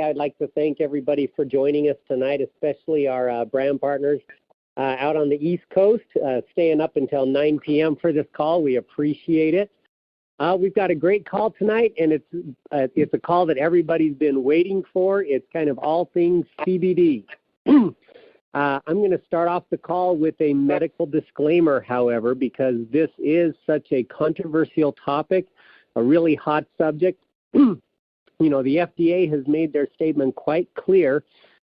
I'd like to thank everybody for joining us tonight, especially our brand partners out on the East Coast, staying up until 9 p.m. for this call. We appreciate it. We've got a great call tonight, and it's a call that everybody's been waiting for. It's kind of all things CBD. I'm going to start off the call with a medical disclaimer, however, because this is such a controversial topic, a really hot subject. You know, the FDA has made their statement quite clear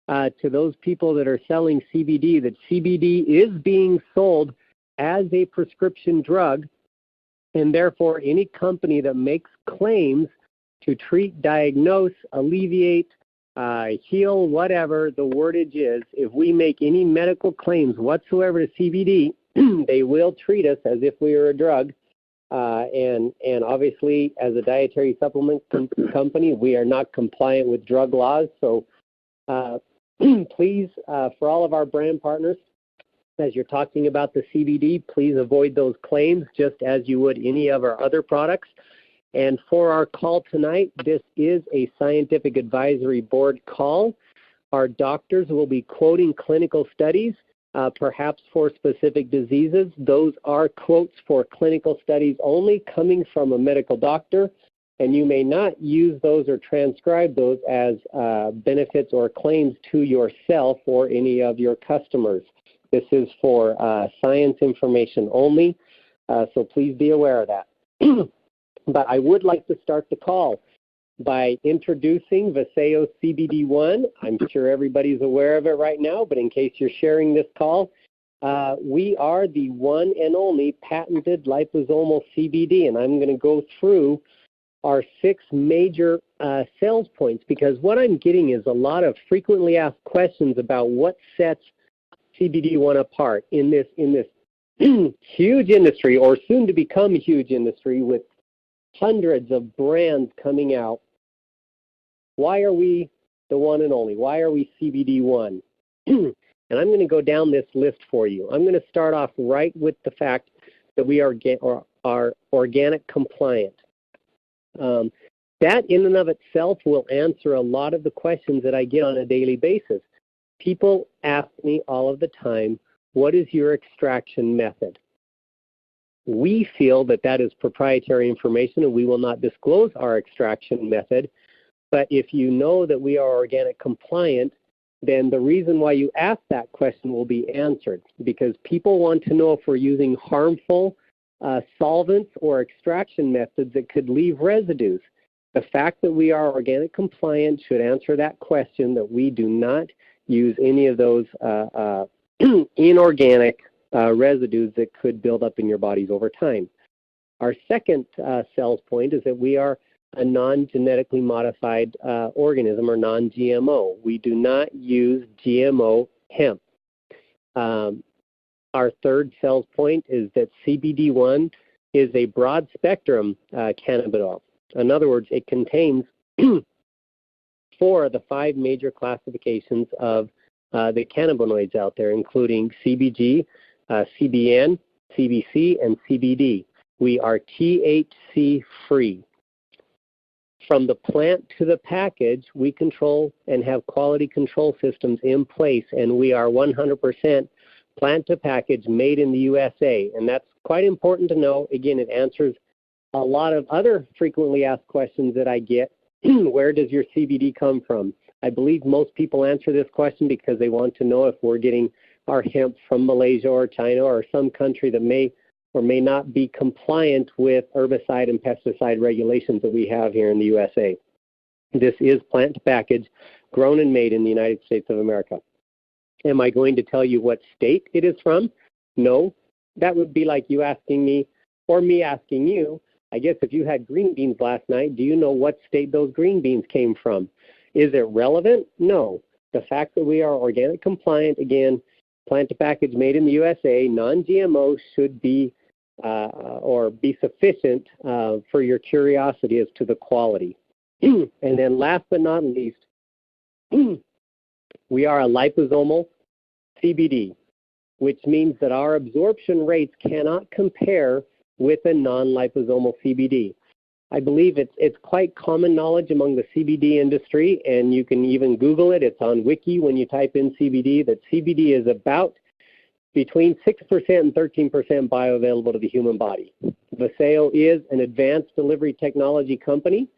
to those people that are selling CBD that CBD is being sold as a prescription drug, and therefore any company that makes claims to treat, diagnose, alleviate, heal, whatever the wordage is, if we make any medical claims whatsoever to CBD, they will treat us as if we were a drug. And obviously, as a dietary supplement company, we are not compliant with drug laws. So please, for all of our brand partners, as you're talking about the CBD, please avoid those claims just as you would any of our other products. And for our call tonight, this is a scientific advisory board call. Our doctors will be quoting clinical studies, perhaps for specific diseases. Those are quotes for clinical studies only coming from a medical doctor, and you may not use those or transcribe those as benefits or claims to yourself or any of your customers. This is for science information only, so please be aware of that. But I would like to start the call by introducing Vasayo CBD 1. I'm sure everybody's aware of it right now, but in case you're sharing this call, we are the one and only patented liposomal CBD, and I'm going to go through our 6 major sales points, because what I'm getting is a lot of frequently asked questions about what sets CBD 1 apart in this huge industry, or soon to become a huge industry, with hundreds of brands coming out. Why are we the one and only? Why are we CBD 1? And I'm going to go down this list for you. I'm going to start off right with the fact that we are organic compliant. That in and of itself will answer a lot of the questions that I get on a daily basis. People ask me all of the time, what is your extraction method? We feel that that is proprietary information and we will not disclose our extraction method. But if you know that we are organic compliant, then the reason why you ask that question will be answered, because people want to know if we're using harmful solvents or extraction methods that could leave residues. The fact that we are organic compliant should answer that question, that we do not use any of those inorganic residues that could build up in your bodies over time. Our second sales point is that we are a non-genetically modified organism, or non-GMO. We do not use GMO hemp. Our third sales point is that CBD1 is a broad spectrum cannabidiol. In other words, it contains 4 of the 5 major classifications of the cannabinoids out there, including CBG, CBN, CBC, and CBD. We are THC free. From the plant to the package, we control and have quality control systems in place, and we are 100% plant to package, made in the USA. And that's quite important to know. Again, it answers a lot of other frequently asked questions that I get. Where does your CBD come from? I believe most people answer this question because they want to know if we're getting our hemp from Malaysia or China or some country that may or may not be compliant with herbicide and pesticide regulations that we have here in the USA. This is plant to package, grown and made in the United States of America. Am I going to tell you what state it is from? No. That would be like you asking me, or me asking you, I guess if you had green beans last night, do you know what state those green beans came from? Is it relevant? No. The fact that we are organic compliant, again, plant to package, made in the USA, non-GMO, should be or be sufficient for your curiosity as to the quality. And then last but not least, we are a liposomal CBD, which means that our absorption rates cannot compare with a non-liposomal CBD. I believe it's quite common knowledge among the CBD industry, and you can even Google it. It's on Wiki when you type in CBD, that CBD is about between 6% and 13% bioavailable to the human body. Vasayo is an advanced delivery technology company,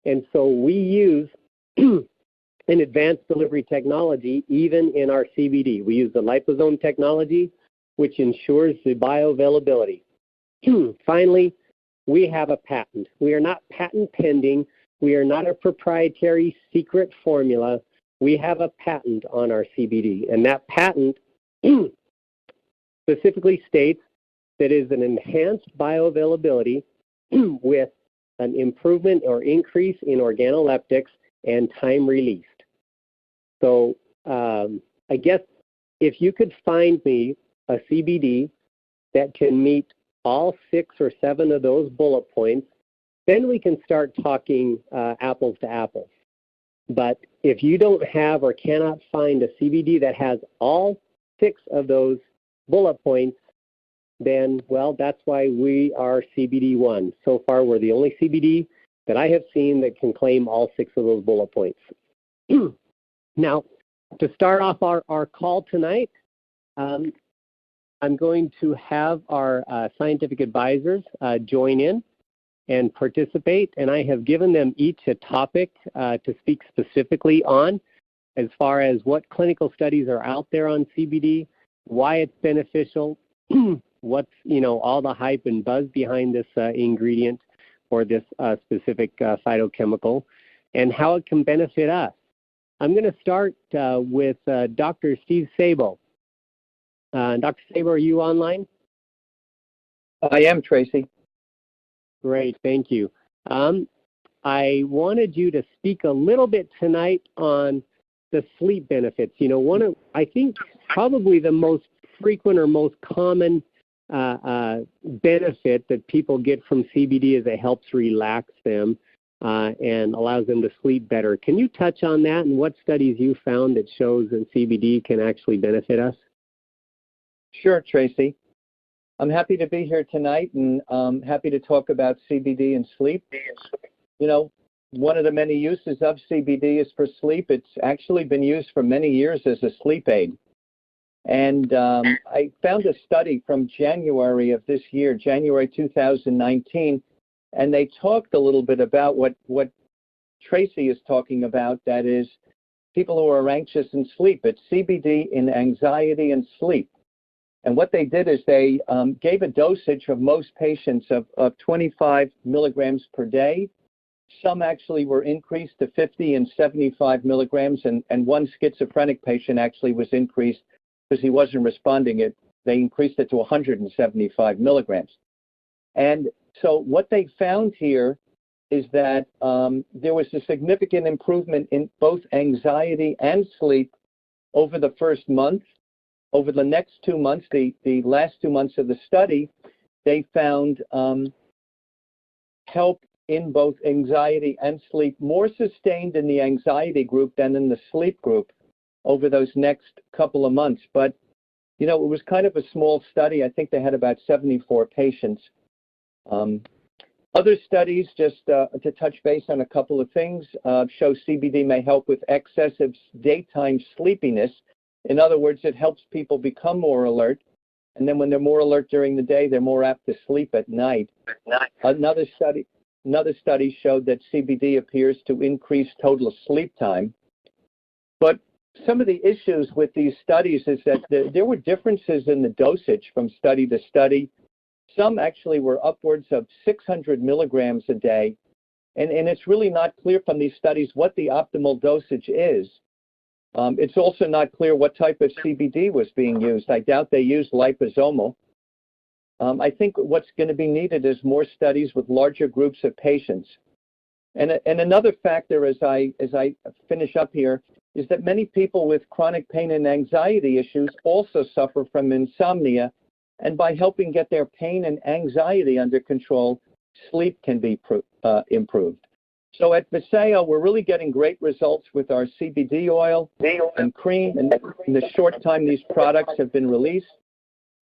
and so we use an advanced delivery technology even in our CBD. We use the liposome technology, which ensures the bioavailability. Finally, we have a patent. We are not patent pending. We are not a proprietary secret formula. We have a patent on our CBD, and that patent specifically states that it is an enhanced bioavailability with an improvement or increase in organoleptics and time released. So I guess if you could find me a CBD that can meet all 6 or 7 of those bullet points, then we can start talking apples to apples. But if you don't have or cannot find a CBD that has all 6 of those bullet points, then, well, that's why we are CBD1. So far, we're the only CBD that I have seen that can claim all 6 of those bullet points. Now, to start off our call tonight, I'm going to have our scientific advisors join in and participate, and I have given them each a topic to speak specifically on as far as what clinical studies are out there on CBD, why it's beneficial, what's, all the hype and buzz behind this ingredient or this specific phytochemical, and how it can benefit us. I'm going to start with Dr. Steve Sabo. Dr. Sabo, are you online? I am, Tracy. Great, thank you. I wanted you to speak a little bit tonight on the sleep benefits. I think probably the most frequent or most common benefit that people get from CBD is it helps relax them and allows them to sleep better. Can you touch on that and what studies you found that shows that CBD can actually benefit us? Sure, Tracy. I'm happy to be here tonight and happy to talk about CBD and sleep. One of the many uses of CBD is for sleep. It's actually been used for many years as a sleep aid. And I found a study from January of this year, January 2019, and they talked a little bit about what Tracy is talking about, that is people who are anxious and sleep. It's CBD in anxiety and sleep. And what they did is they gave a dosage of most patients of 25 milligrams per day. Some actually were increased to 50 and 75 milligrams, and one schizophrenic patient actually was increased because he wasn't responding. They increased it to 175 milligrams. And so what they found here is that there was a significant improvement in both anxiety and sleep over the first month. Over the next 2 months, the last 2 months of the study, they found help in both anxiety and sleep, more sustained in the anxiety group than in the sleep group over those next couple of months. But, it was kind of a small study. I think they had about 74 patients. Other studies, just to touch base on a couple of things, show CBD may help with excessive daytime sleepiness. In other words, it helps people become more alert. And then when they're more alert during the day, they're more apt to sleep at night. Another study showed that CBD appears to increase total sleep time. But some of the issues with these studies is that there were differences in the dosage from study to study. Some actually were upwards of 600 milligrams a day. And it's really not clear from these studies what the optimal dosage is. It's also not clear what type of CBD was being used. I doubt they used liposomal. I think what's going to be needed is more studies with larger groups of patients. And another factor as I finish up here is that many people with chronic pain and anxiety issues also suffer from insomnia. And by helping get their pain and anxiety under control, sleep can be improved. So at Vasayo, we're really getting great results with our CBD oil and cream in the short time these products have been released.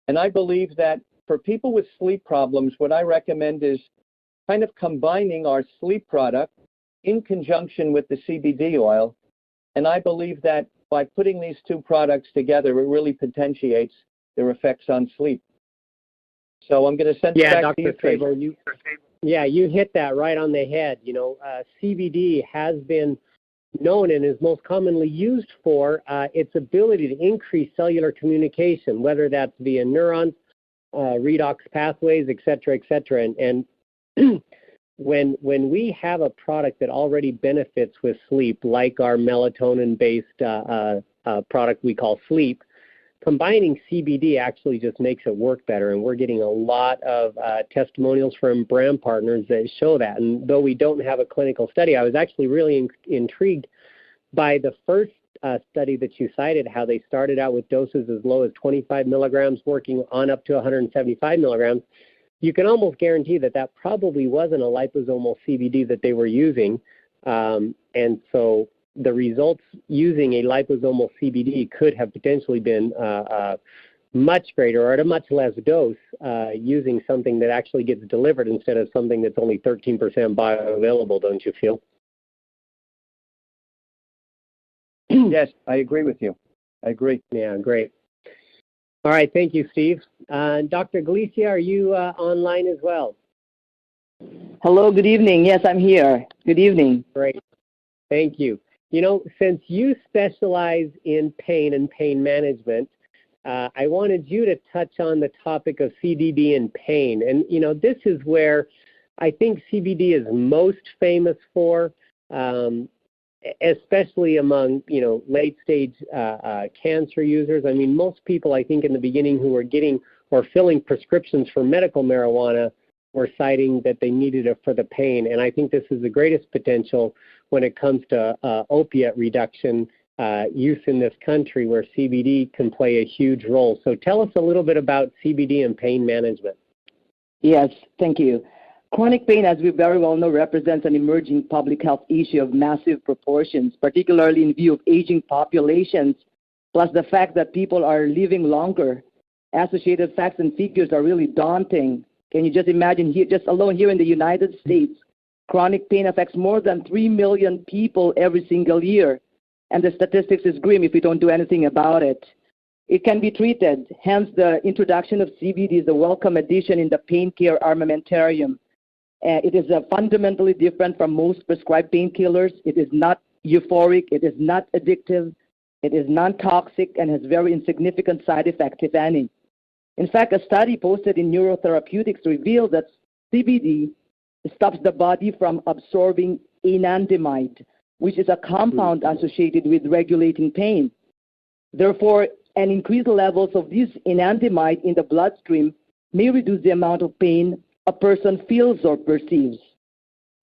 And I believe that for people with sleep problems, what I recommend is kind of combining our sleep product in conjunction with the CBD oil. And I believe that by putting these two products together, it really potentiates their effects on sleep. So I'm going to send it back to you, Tracy. You hit that right on the head. CBD has been known and is most commonly used for its ability to increase cellular communication, whether that's via neurons, redox pathways, et cetera, et cetera. And when we have a product that already benefits with sleep, like our melatonin-based product we call Sleep, combining CBD actually just makes it work better. And we're getting a lot of testimonials from brand partners that show that. And though we don't have a clinical study, I was actually really intrigued by the first study that you cited, how they started out with doses as low as 25 milligrams, working on up to 175 milligrams. You can almost guarantee that that probably wasn't a liposomal CBD that they were using. And so the results using a liposomal CBD could have potentially been much greater or at a much less dose using something that actually gets delivered instead of something that's only 13% bioavailable, don't you feel? Yes, I agree with you. I agree. Yeah, great. All right, thank you, Steve. Dr. Galicia, are you online as well? Hello, good evening. Yes, I'm here. Good evening. Great. Thank you. Since you specialize in pain and pain management, I wanted you to touch on the topic of CBD and pain. And, this is where I think CBD is most famous for, especially among, late-stage cancer users. I mean, most people, I think, in the beginning who were getting or filling prescriptions for medical marijuana were citing that they needed it for the pain. And I think this is the greatest potential when it comes to opiate reduction use in this country, where CBD can play a huge role. So tell us a little bit about CBD and pain management. Yes, thank you. Chronic pain, as we very well know, represents an emerging public health issue of massive proportions, particularly in view of aging populations, plus the fact that people are living longer. Associated facts and figures are really daunting. Can you just imagine, here, just alone here in the United States, chronic pain affects more than 3 million people every single year, and the statistics is grim if we don't do anything about it. It can be treated, hence the introduction of CBD is a welcome addition in the pain care armamentarium. It is fundamentally different from most prescribed painkillers. It is not euphoric, it is not addictive, it is non-toxic, and has very insignificant side effects, if any. In fact, a study posted in Neurotherapeutics revealed that CBD stops the body from absorbing anandamide, which is a compound associated with regulating pain. Therefore, an increased levels of this anandamide in the bloodstream may reduce the amount of pain a person feels or perceives.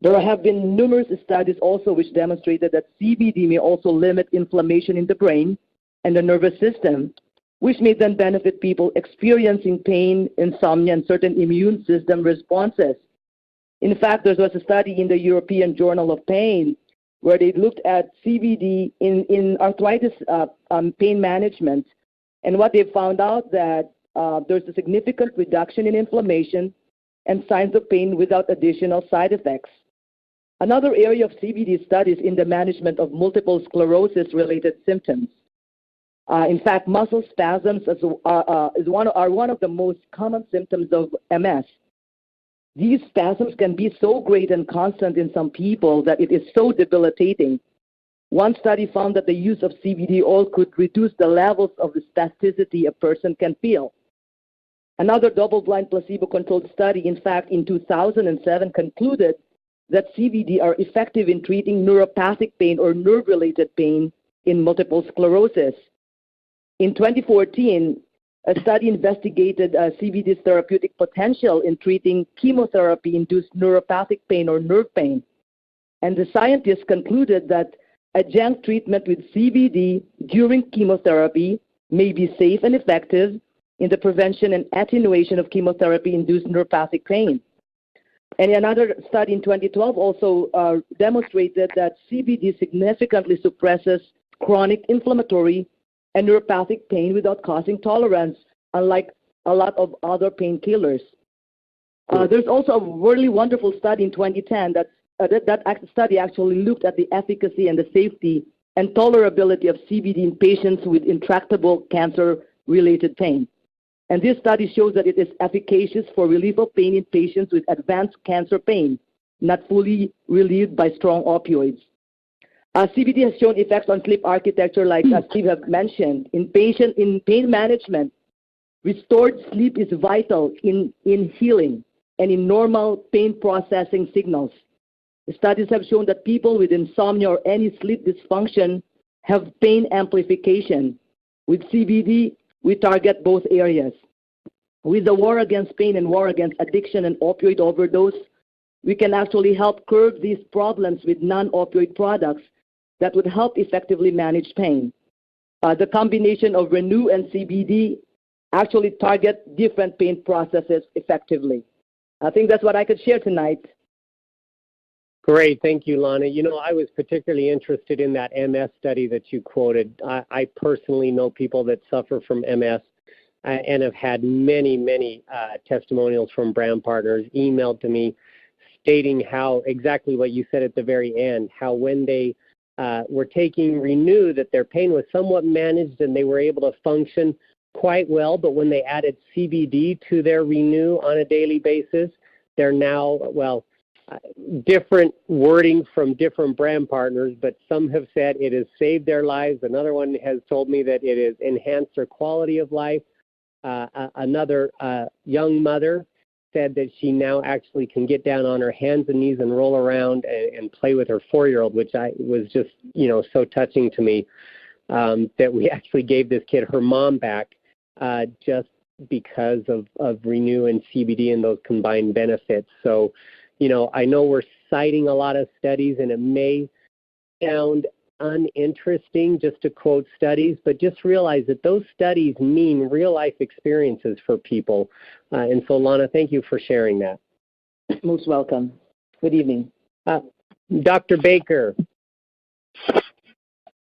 There have been numerous studies also which demonstrated that CBD may also limit inflammation in the brain and the nervous system, which may then benefit people experiencing pain, insomnia, and certain immune system responses. In fact, there was a study in the European Journal of Pain where they looked at CBD in arthritis pain management, and what they found out that there's a significant reduction in inflammation and signs of pain without additional side effects. Another area of CBD studies in the management of multiple sclerosis-related symptoms. In fact, muscle spasms are one of the most common symptoms of MS. These spasms can be so great and constant in some people that it is so debilitating. One study found that the use of CBD oil could reduce the levels of the spasticity a person can feel. Another double-blind placebo-controlled study, in fact, in 2007, concluded that CBD are effective in treating neuropathic pain or nerve-related pain in multiple sclerosis. In 2014, a study investigated CBD's therapeutic potential in treating chemotherapy-induced neuropathic pain or nerve pain. And the scientists concluded that adjunct treatment with CBD during chemotherapy may be safe and effective in the prevention and attenuation of chemotherapy-induced neuropathic pain. And another study in 2012 also demonstrated that CBD significantly suppresses chronic inflammatory and neuropathic pain without causing tolerance, unlike a lot of other painkillers. There's also a really wonderful study in 2010 that study actually looked at the efficacy and the safety and tolerability of CBD in patients with intractable cancer-related pain. And this study shows that it is efficacious for relief of pain in patients with advanced cancer pain, not fully relieved by strong opioids. CBD has shown effects on sleep architecture, like Steve have mentioned. In pain management, restored sleep is vital in healing and in normal pain processing signals. The studies have shown that people with insomnia or any sleep dysfunction have pain amplification. With CBD, we target both areas. With the war against pain and war against addiction and opioid overdose, we can actually help curb these problems with non-opioid products that would help effectively manage pain. The combination of Renew and CBD actually target different pain processes effectively. I think that's what I could share tonight. Great. Thank you, Lana. You know, I was particularly interested in that MS study that you quoted. I personally know people that suffer from MS and have had many testimonials from brand partners emailed to me stating how exactly what you said at the very end, how when they were taking Renew, that their pain was somewhat managed and they were able to function quite well, but when they added CBD to their Renew on a daily basis, they're now, well, different wording from different brand partners, but some have said it has saved their lives. Another one has told me that it has enhanced their quality of life. Another young mother said that she now actually can get down on her hands and knees and roll around and play with her 4-year-old, which was just, you know, so touching to me, that we actually gave this kid her mom back just because of Renew and CBD and those combined benefits. So, you know, I know we're citing a lot of studies, and it may sound uninteresting just to quote studies, but just realize that those studies mean real-life experiences for people. And so, Lana, thank you for sharing that. Most welcome. Good evening. Dr. Baker,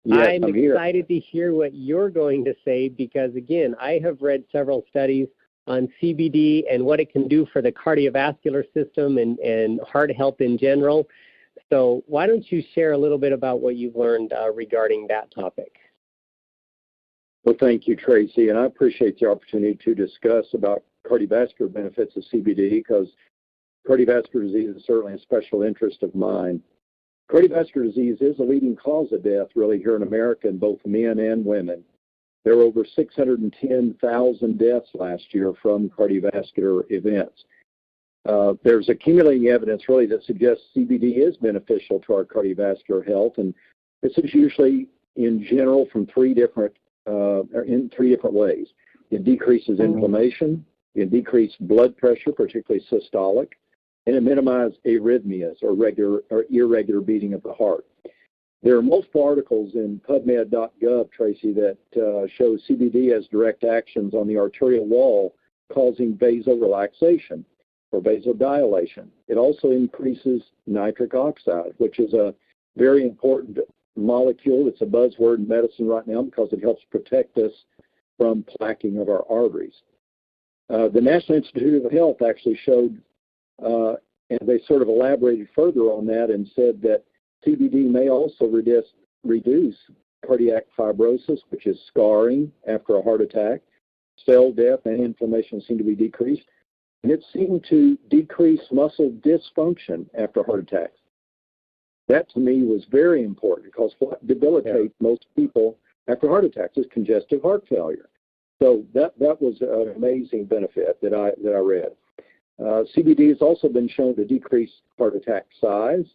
yes, I'm excited to hear what you're going to say because, again, I have read several studies on CBD and what it can do for the cardiovascular system and heart health in general. So why don't you share a little bit about what you've learned regarding that topic? Well, thank you, Tracy, and I appreciate the opportunity to discuss about cardiovascular benefits of CBD because cardiovascular disease is certainly a special interest of mine. Cardiovascular disease is a leading cause of death really here in America in both men and women. There were over 610,000 deaths last year from cardiovascular events. There's accumulating evidence really that suggests CBD is beneficial to our cardiovascular health, and this is usually in general from three different ways. It decreases inflammation, it decreases blood pressure, particularly systolic, and it minimizes arrhythmias or irregular beating of the heart. There are multiple articles in PubMed.gov, Tracy, that show CBD has direct actions on the arterial wall, causing vasorelaxation or vasodilation. It also increases nitric oxide, which is a very important molecule. It's a buzzword in medicine right now because it helps protect us from plaquing of our arteries. The National Institute of Health actually showed, and they sort of elaborated further on that and said that CBD may also reduce cardiac fibrosis, which is scarring after a heart attack. Cell death and inflammation seem to be decreased. And it seemed to decrease muscle dysfunction after heart attacks. That to me was very important because what debilitates most people after heart attacks is congestive heart failure. So that was an amazing benefit that I read. CBD has also been shown to decrease heart attack size,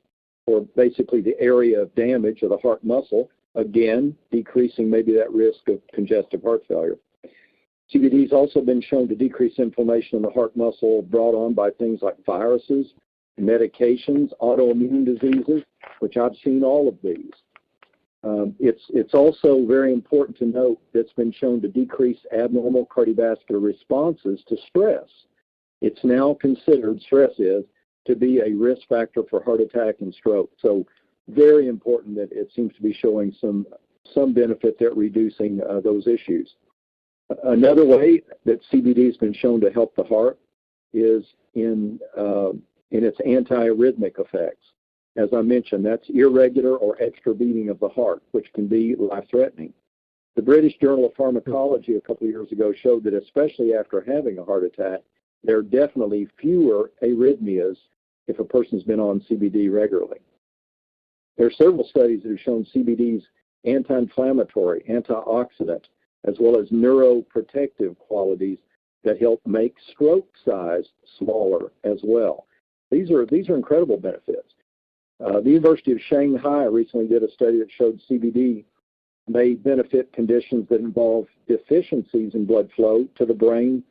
or basically the area of damage of the heart muscle, again, decreasing maybe that risk of congestive heart failure. CBD has also been shown to decrease inflammation in the heart muscle brought on by things like viruses, medications, autoimmune diseases, which I've seen all of these. It's also very important to note that it's been shown to decrease abnormal cardiovascular responses to stress. It's now considered, stress is, to be a risk factor for heart attack and stroke. So very important that it seems to be showing some benefit at reducing those issues. Another way that CBD has been shown to help the heart is in its antiarrhythmic effects. As I mentioned, that's irregular or extra beating of the heart, which can be life-threatening. The British Journal of Pharmacology a couple of years ago showed that especially after having a heart attack, there are definitely fewer arrhythmias if a person's been on CBD regularly. There are several studies that have shown CBD's anti-inflammatory, antioxidant, as well as neuroprotective qualities that help make stroke size smaller as well. These are incredible benefits. The University of Shanghai recently did a study that showed CBD may benefit conditions that involve deficiencies in blood flow to the brain,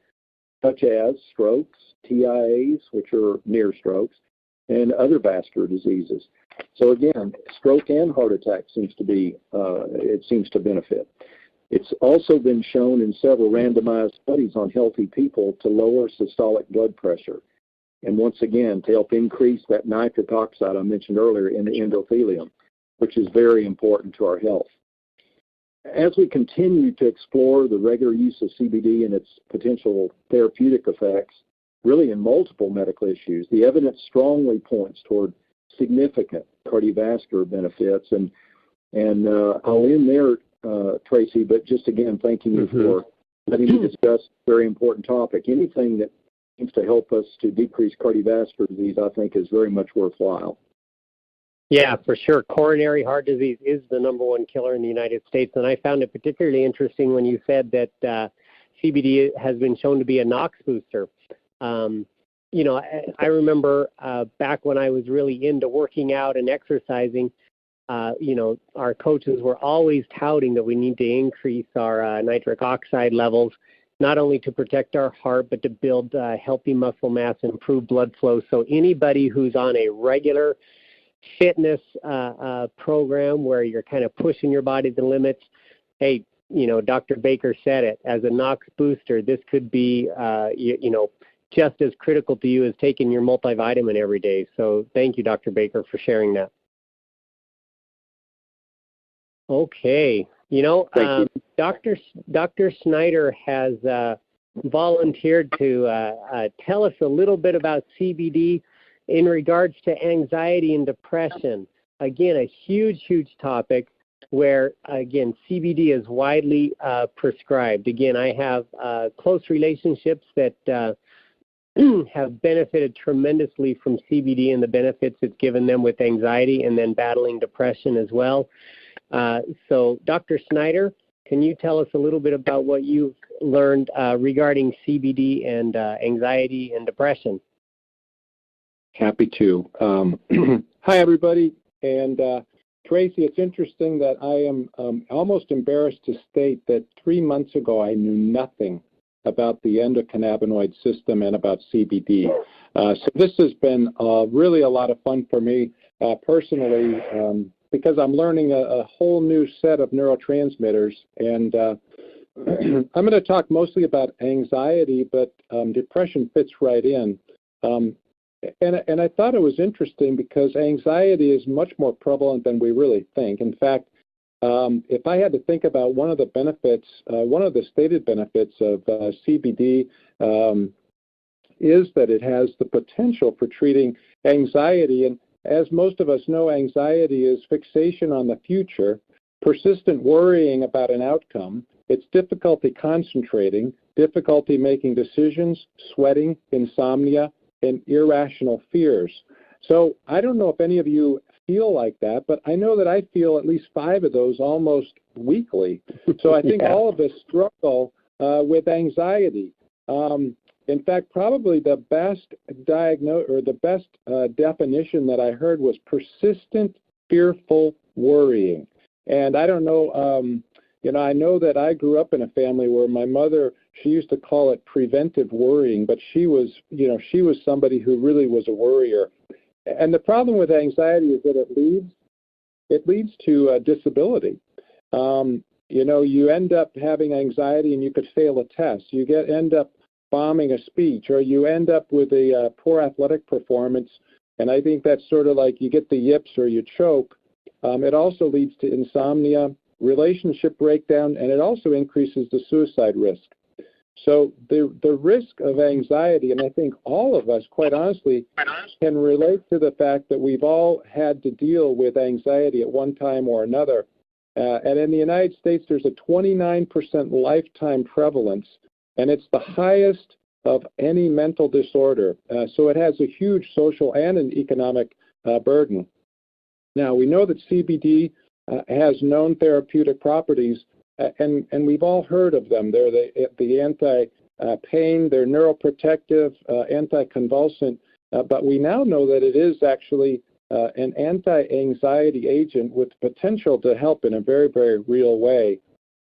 such as strokes, TIAs, which are near strokes, and other vascular diseases. So again, stroke and heart attack seems to benefit. It's also been shown in several randomized studies on healthy people to lower systolic blood pressure. And once again, to help increase that nitric oxide I mentioned earlier in the endothelium, which is very important to our health. As we continue to explore the regular use of CBD and its potential therapeutic effects, really in multiple medical issues, the evidence strongly points toward significant cardiovascular benefits. And I'll end there, Tracy, but just again, thanking you for letting me discuss a very important topic. Anything that seems to help us to decrease cardiovascular disease, I think, is very much worthwhile. Yeah, for sure. Coronary heart disease is the #1 killer in the United States, and I found it particularly interesting when you said that CBD has been shown to be a NOx booster. You know, I remember back when I was really into working out and exercising, you know, our coaches were always touting that we need to increase our nitric oxide levels, not only to protect our heart, but to build healthy muscle mass and improve blood flow. So anybody who's on a regular fitness program where you're kind of pushing your body to the limits, hey, you know, Dr. Baker said it, as a NOx booster, this could be, you know, just as critical to you as taking your multivitamin every day. So thank you, Dr. Baker, for sharing that. Okay. You know, Dr. Snyder has volunteered to tell us a little bit about CBD in regards to anxiety and depression. Again, a huge, huge topic where, again, CBD is widely prescribed. Again, I have close relationships that have benefited tremendously from CBD and the benefits it's given them with anxiety and then battling depression as well. So, Dr. Snyder, can you tell us a little bit about what you've learned regarding CBD and anxiety and depression? Happy to. Hi, everybody. And Tracy, it's interesting that I am almost embarrassed to state that 3 months ago I knew nothing about the endocannabinoid system and about CBD. So this has been really a lot of fun for me personally because I'm learning a whole new set of neurotransmitters. And I'm going to talk mostly about anxiety, but depression fits right in. And I thought it was interesting because anxiety is much more prevalent than we really think. In fact, if I had to think about one of the benefits, one of the stated benefits of CBD is that it has the potential for treating anxiety. And as most of us know, anxiety is fixation on the future, persistent worrying about an outcome. It's difficulty concentrating, difficulty making decisions, sweating, insomnia, and irrational fears. So I don't know if any of you feel like that, but I know that I feel at least 5 of those almost weekly. So I think all of us struggle with anxiety. In fact, probably the best definition that I heard was persistent, fearful worrying. And I don't know, you know, I know that I grew up in a family where my mother, she used to call it preventive worrying, but she was, you know, she was somebody who really was a worrier. And the problem with anxiety is that it leads to disability. You know, you end up having anxiety and you could fail a test. You end up bombing a speech, or you end up with a poor athletic performance. And I think that's sort of like you get the yips or you choke. It also leads to insomnia, relationship breakdown, and it also increases the suicide risk. So the risk of anxiety, and I think all of us, quite honestly, can relate to the fact that we've all had to deal with anxiety at one time or another. And in the United States, there's a 29% lifetime prevalence, and it's the highest of any mental disorder. So it has a huge social and an economic burden. Now, we know that CBD has known therapeutic properties, and we've all heard of them. They're the anti-pain, they're neuroprotective, anti-convulsant, but we now know that it is actually an anti-anxiety agent with potential to help in a very, very real way.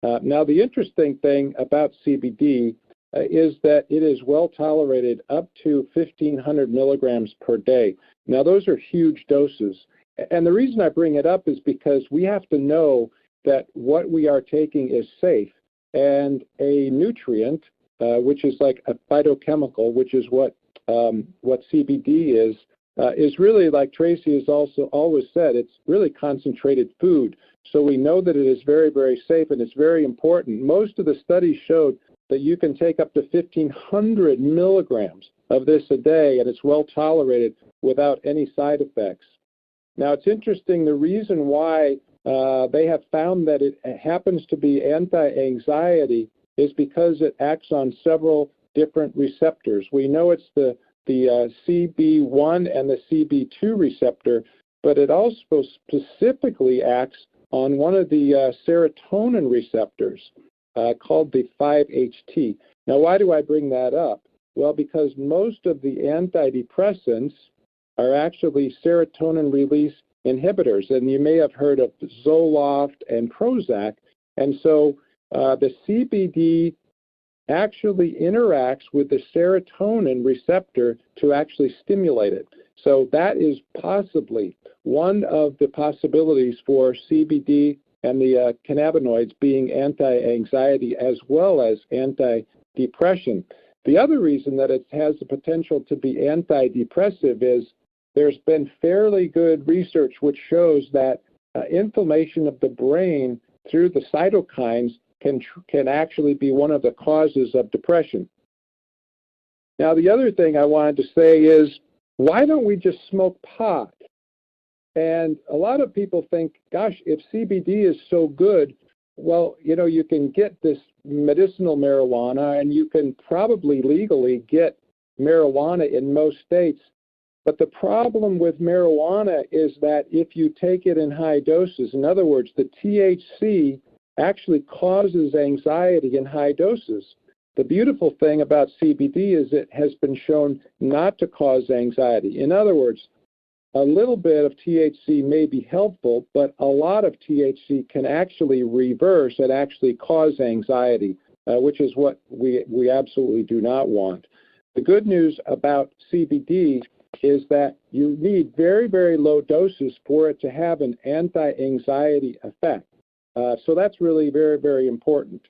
Now, the interesting thing about CBD is that it is well tolerated up to 1,500 milligrams per day. Now, those are huge doses. And the reason I bring it up is because we have to know that what we are taking is safe. And a nutrient, which is like a phytochemical, which is what CBD is really, like Tracy has also always said, it's really concentrated food. So we know that it is very, very safe, and it's very important. Most of the studies showed that you can take up to 1,500 milligrams of this a day, and it's well tolerated without any side effects. Now, it's interesting, the reason why they have found that it happens to be anti-anxiety is because it acts on several different receptors. We know it's the CB1 and the CB2 receptor, but it also specifically acts on one of the serotonin receptors called the 5-HT. Now, why do I bring that up? Well, because most of the antidepressants are actually serotonin release inhibitors, and you may have heard of Zoloft and Prozac. And so the CBD actually interacts with the serotonin receptor to actually stimulate it. So that is possibly one of the possibilities for CBD and the cannabinoids being anti-anxiety as well as anti-depression. The other reason that it has the potential to be antidepressive is there's been fairly good research which shows that inflammation of the brain through the cytokines can actually be one of the causes of depression. Now, the other thing I wanted to say is, why don't we just smoke pot? And a lot of people think, gosh, if CBD is so good, well, you know, you can get this medicinal marijuana, and you can probably legally get marijuana in most states. But the problem with marijuana is that if you take it in high doses, in other words, the THC actually causes anxiety in high doses. The beautiful thing about CBD is it has been shown not to cause anxiety. In other words, a little bit of THC may be helpful, but a lot of THC can actually reverse and actually cause anxiety, which is what we absolutely do not want. The good news about CBD is that you need very, very low doses for it to have an anti-anxiety effect. So that's really very, very important.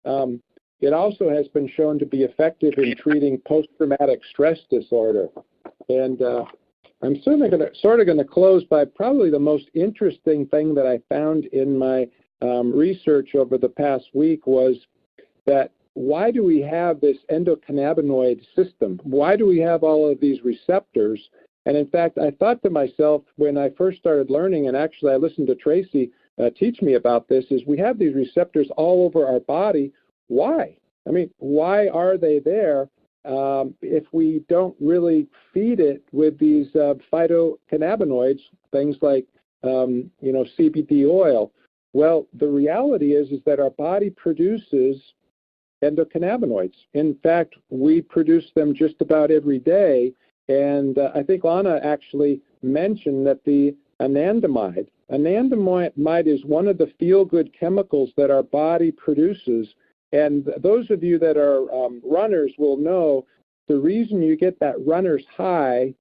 It also has been shown to be effective in treating post-traumatic stress disorder. And I'm sort of going to close by probably the most interesting thing that I found in my research over the past week was that why do we have this endocannabinoid system? Why do we have all of these receptors? And in fact, I thought to myself when I first started learning, and actually I listened to Tracy teach me about this, is we have these receptors all over our body. Why? I mean, why are they there if we don't really feed it with these phytocannabinoids, things like, CBD oil? Well, the reality is that our body produces endocannabinoids. In fact, we produce them just about every day. And I think Lana actually mentioned that the anandamide is one of the feel-good chemicals that our body produces. And those of you that are runners will know the reason you get that runner's high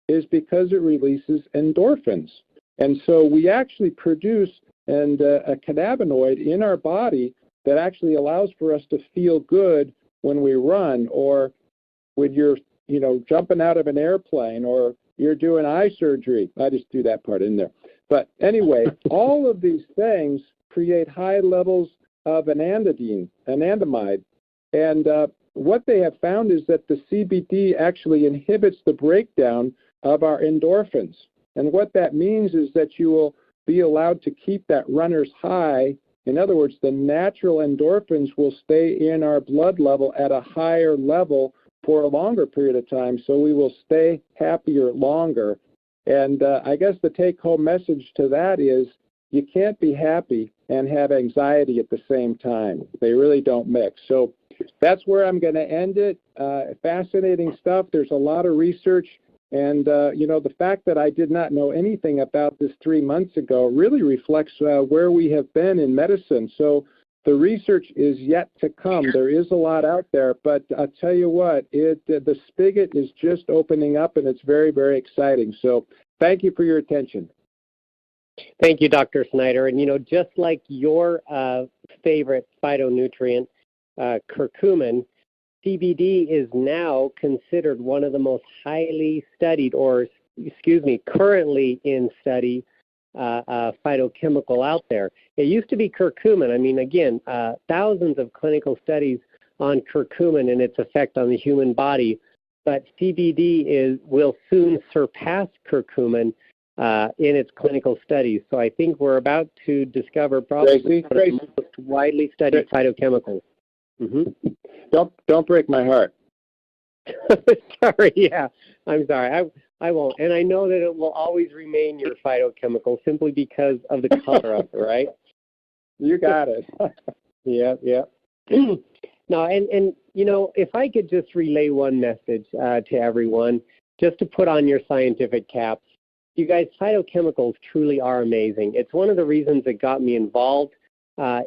is because it releases endorphins. And so we actually produce a cannabinoid in our body that actually allows for us to feel good when we run, or when you're, jumping out of an airplane, or you're doing eye surgery. I just do that part in there. But anyway, all of these things create high levels of anandamide. And what they have found is that the CBD actually inhibits the breakdown of our endorphins. And what that means is that you will be allowed to keep that runner's high. In other words, the natural endorphins will stay in our blood level at a higher level for a longer period of time, so we will stay happier longer. And I guess the take-home message to that is you can't be happy and have anxiety at the same time. They really don't mix. So that's where I'm going to end it. Fascinating stuff. There's a lot of research. And, the fact that I did not know anything about this 3 months ago really reflects where we have been in medicine. So the research is yet to come. There is a lot out there, but I'll tell you what, the spigot is just opening up, and it's very, very exciting. So thank you for your attention. Thank you, Dr. Snyder. And, just like your favorite phytonutrient, curcumin, CBD is now considered one of the most highly studied, currently in study phytochemical out there. It used to be curcumin. I mean, again, thousands of clinical studies on curcumin and its effect on the human body, but CBD will soon surpass curcumin in its clinical studies. So I think we're about to discover probably one of the most widely studied phytochemicals. Mm-hmm. Don't break my heart. Sorry, yeah, I'm sorry. I won't. And I know that it will always remain your phytochemical simply because of the color of it, right? You got it. Yeah. No, and if I could just relay one message to everyone, just to put on your scientific caps, you guys, phytochemicals truly are amazing. It's one of the reasons that got me involved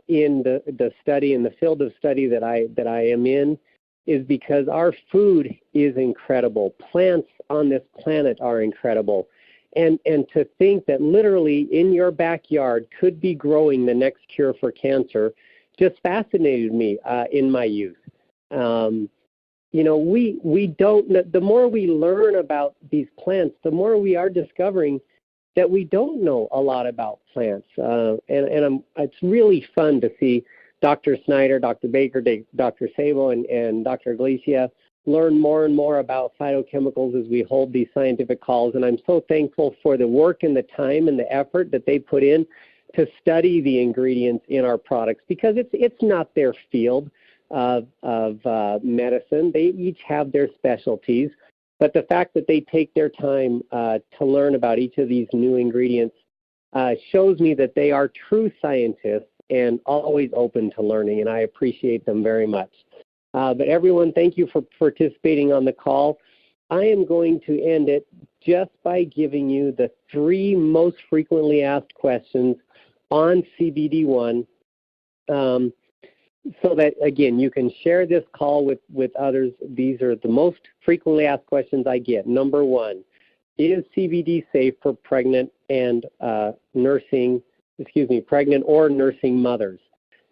in the study, in the field of study that I am in, is because our food is incredible. Plants on this planet are incredible. And to think that literally in your backyard could be growing the next cure for cancer just fascinated me in my youth. We don't, the more we learn about these plants, the more we are discovering that we don't know a lot about plants. It's really fun to see Dr. Snyder, Dr. Baker, Dr. Sabo, and Dr. Iglesias learn more and more about phytochemicals as we hold these scientific calls. And I'm so thankful for the work and the time and the effort that they put in to study the ingredients in our products, because it's not their field of medicine. They each have their specialties. But the fact that they take their time to learn about each of these new ingredients shows me that they are true scientists and always open to learning, and I appreciate them very much. But everyone, thank you for participating on the call. I am going to end it just by giving you the 3 most frequently asked questions on CBD1, so that, again, you can share this call with others. These are the most frequently asked questions I get. Number 1, is CBD safe for pregnant or nursing mothers?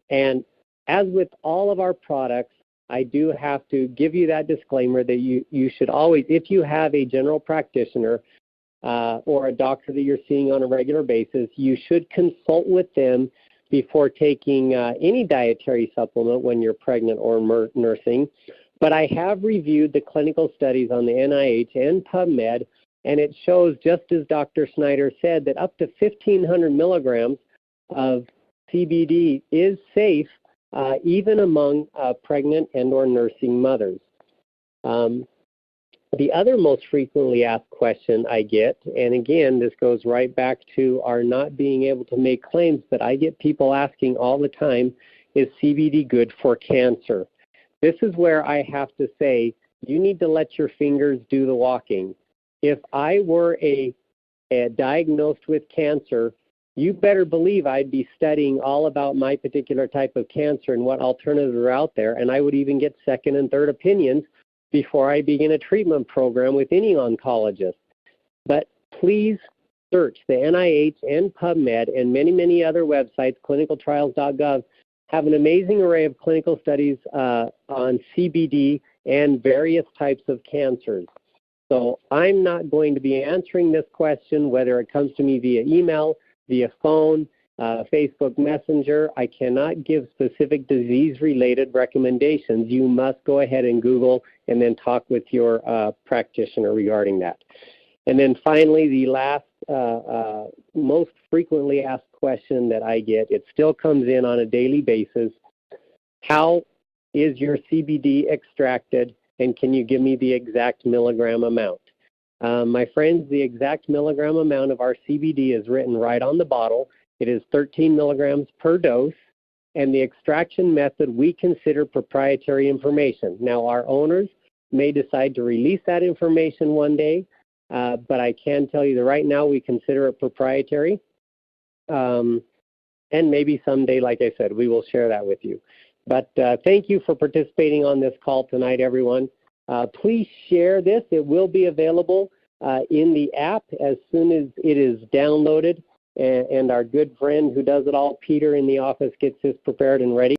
And as with all of our products, I do have to give you that disclaimer that you should always, if you have a general practitioner or a doctor that you're seeing on a regular basis, you should consult with them before taking any dietary supplement when you're pregnant or nursing. But I have reviewed the clinical studies on the NIH and PubMed, and it shows, just as Dr. Snyder said, that up to 1,500 milligrams of CBD is safe even among pregnant and or nursing mothers. The other most frequently asked question I get, and again, this goes right back to our not being able to make claims, but I get people asking all the time, is CBD good for cancer? This is where I have to say, you need to let your fingers do the walking. If I were diagnosed with cancer, you better believe I'd be studying all about my particular type of cancer and what alternatives are out there, and I would even get second and third opinions before I begin a treatment program with any oncologist. But please search the NIH and PubMed and many, many other websites. Clinicaltrials.gov have an amazing array of clinical studies on CBD and various types of cancers. So I'm not going to be answering this question, whether it comes to me via email, via phone, Facebook Messenger. I cannot give specific disease-related recommendations. You must go ahead and Google and then talk with your practitioner regarding that. And then finally, the last most frequently asked question that I get, it still comes in on a daily basis: how is your CBD extracted, and can you give me the exact milligram amount? My friends, the exact milligram amount of our CBD is written right on the bottle. It is 13 milligrams per dose, and the extraction method we consider proprietary information. Now, our owners may decide to release that information one day, but I can tell you that right now we consider it proprietary. And maybe someday, like I said, we will share that with you. But thank you for participating on this call tonight, everyone. Please share this. It will be available in the app as soon as it is downloaded, and our good friend who does it all, Peter, in the office, gets this prepared and ready.